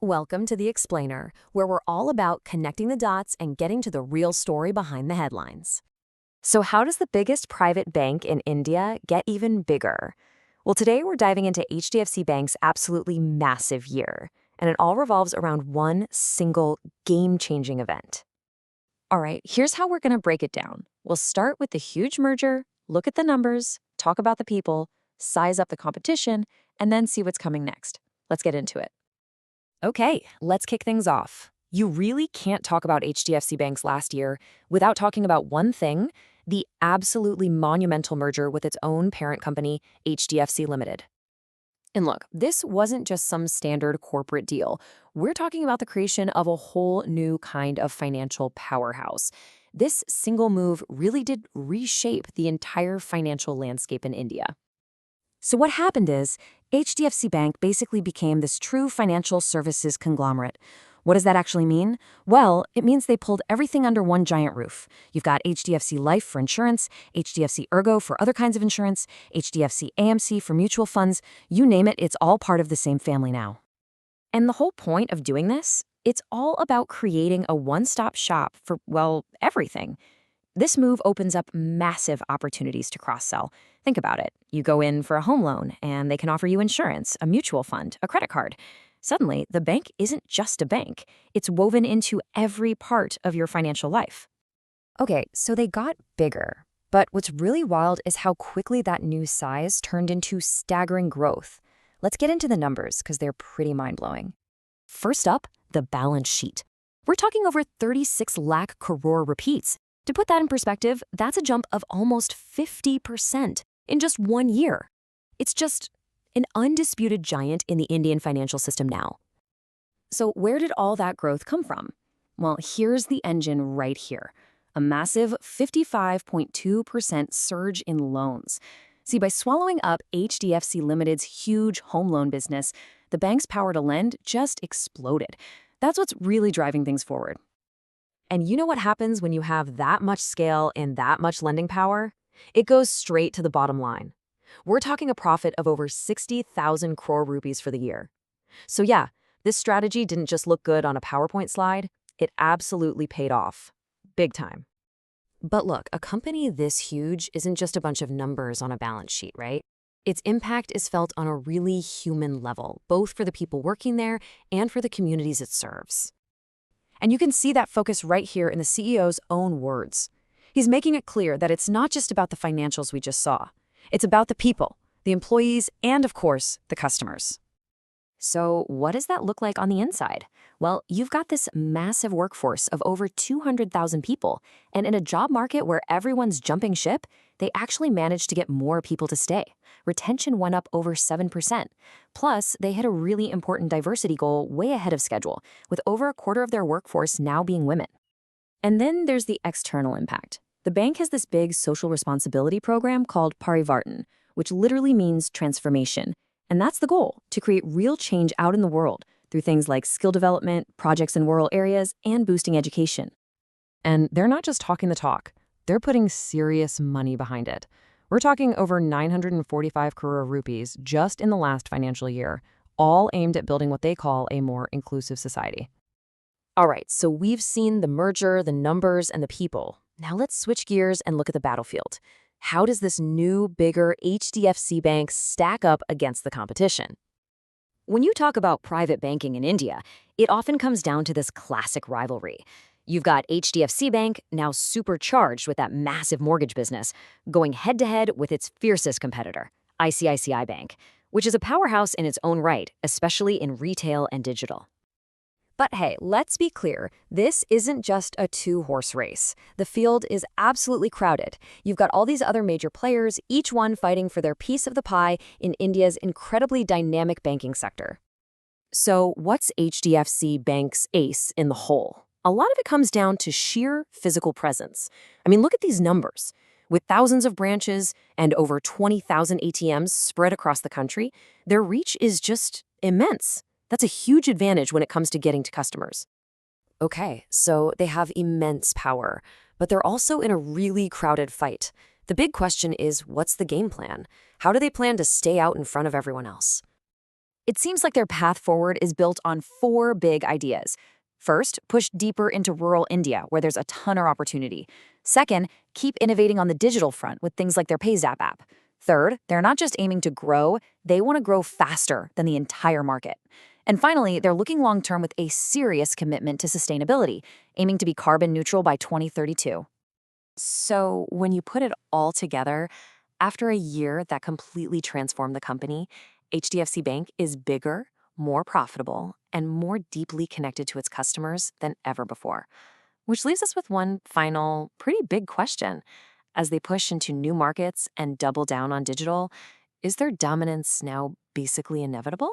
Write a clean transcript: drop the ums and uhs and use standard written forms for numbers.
Welcome to The Explainer, where we're all about connecting the dots and getting to the real story behind the headlines. So, how does the biggest private bank in India get even bigger? Well, today we're diving into HDFC Bank's absolutely massive year, and it all revolves around one single game-changing event. All right, here's how we're going to break it down. We'll start with the huge merger, look at the numbers, talk about the people, size up the competition, and then see what's coming next. Let's get into it. Okay, let's kick things off. You really can't talk about HDFC Bank's last year without talking about one thing, the absolutely monumental merger with its own parent company, HDFC Limited. And look, this wasn't just some standard corporate deal. We're talking about the creation of a whole new kind of financial powerhouse. This single move really did reshape the entire financial landscape in India. So what happened is, HDFC Bank basically became this true financial services conglomerate. What does that actually mean? Well, it means they pulled everything under one giant roof. You've got HDFC Life for insurance, HDFC Ergo for other kinds of insurance, HDFC AMC for mutual funds. You name it, it's all part of the same family now. And the whole point of doing this, it's all about creating a one-stop shop for, well, everything. This move opens up massive opportunities to cross-sell. Think about it. You go in for a home loan, and they can offer you insurance, a mutual fund, a credit card. Suddenly, the bank isn't just a bank. It's woven into every part of your financial life. Okay, so they got bigger. But what's really wild is how quickly that new size turned into staggering growth. Let's get into the numbers, because they're pretty mind-blowing. First up, the balance sheet. We're talking over 36 lakh crore rupees. To put that in perspective, that's a jump of almost 50% in just 1 year. It's just an undisputed giant in the Indian financial system now. So where did all that growth come from? Well, here's the engine right here. A massive 55.2% surge in loans. See, by swallowing up HDFC Limited's huge home loan business, the bank's power to lend just exploded. That's what's really driving things forward. And you know what happens when you have that much scale and that much lending power? It goes straight to the bottom line. We're talking a profit of over 60,000 crore rupees for the year. So yeah, this strategy didn't just look good on a PowerPoint slide, it absolutely paid off. Big time. But look, a company this huge isn't just a bunch of numbers on a balance sheet, right? Its impact is felt on a really human level, both for the people working there and for the communities it serves. And you can see that focus right here in the CEO's own words. He's making it clear that it's not just about the financials we just saw. It's about the people, the employees, and of course, the customers. So what does that look like on the inside? Well, you've got this massive workforce of over 200,000 people, and in a job market where everyone's jumping ship, they actually managed to get more people to stay. Retention went up over 7%. Plus, they hit a really important diversity goal way ahead of schedule, with over a quarter of their workforce now being women. And then there's the external impact. The bank has this big social responsibility program called Parivartan, which literally means transformation. And that's the goal, to create real change out in the world through things like skill development, projects in rural areas, and boosting education. And they're not just talking the talk. They're putting serious money behind it. We're talking over 945 crore rupees just in the last financial year, all aimed at building what they call a more inclusive society. All right, so we've seen the merger, the numbers, and the people. Now let's switch gears and look at the battlefield. How does this new, bigger HDFC Bank stack up against the competition? When you talk about private banking in India, it often comes down to this classic rivalry. You've got HDFC Bank, now supercharged with that massive mortgage business, going head-to-head with its fiercest competitor, ICICI Bank, which is a powerhouse in its own right, especially in retail and digital. But hey, let's be clear, this isn't just a two-horse race. The field is absolutely crowded. You've got all these other major players, each one fighting for their piece of the pie in India's incredibly dynamic banking sector. So what's HDFC Bank's ace in the hole? A lot of it comes down to sheer physical presence. I mean, look at these numbers. With thousands of branches and over 20,000 ATMs spread across the country, their reach is just immense. That's a huge advantage when it comes to getting to customers. Okay, so they have immense power, but they're also in a really crowded fight. The big question is, what's the game plan? How do they plan to stay out in front of everyone else? It seems like their path forward is built on four big ideas. First, push deeper into rural India, where there's a ton of opportunity. Second, keep innovating on the digital front with things like their PayZap app. Third, they're not just aiming to grow, they want to grow faster than the entire market. And finally, they're looking long term with a serious commitment to sustainability, aiming to be carbon neutral by 2032. So, when you put it all together, after a year that completely transformed the company, HDFC Bank is bigger, more profitable, and more deeply connected to its customers than ever before. Which leaves us with one final, pretty big question. As they push into new markets and double down on digital, is their dominance now basically inevitable?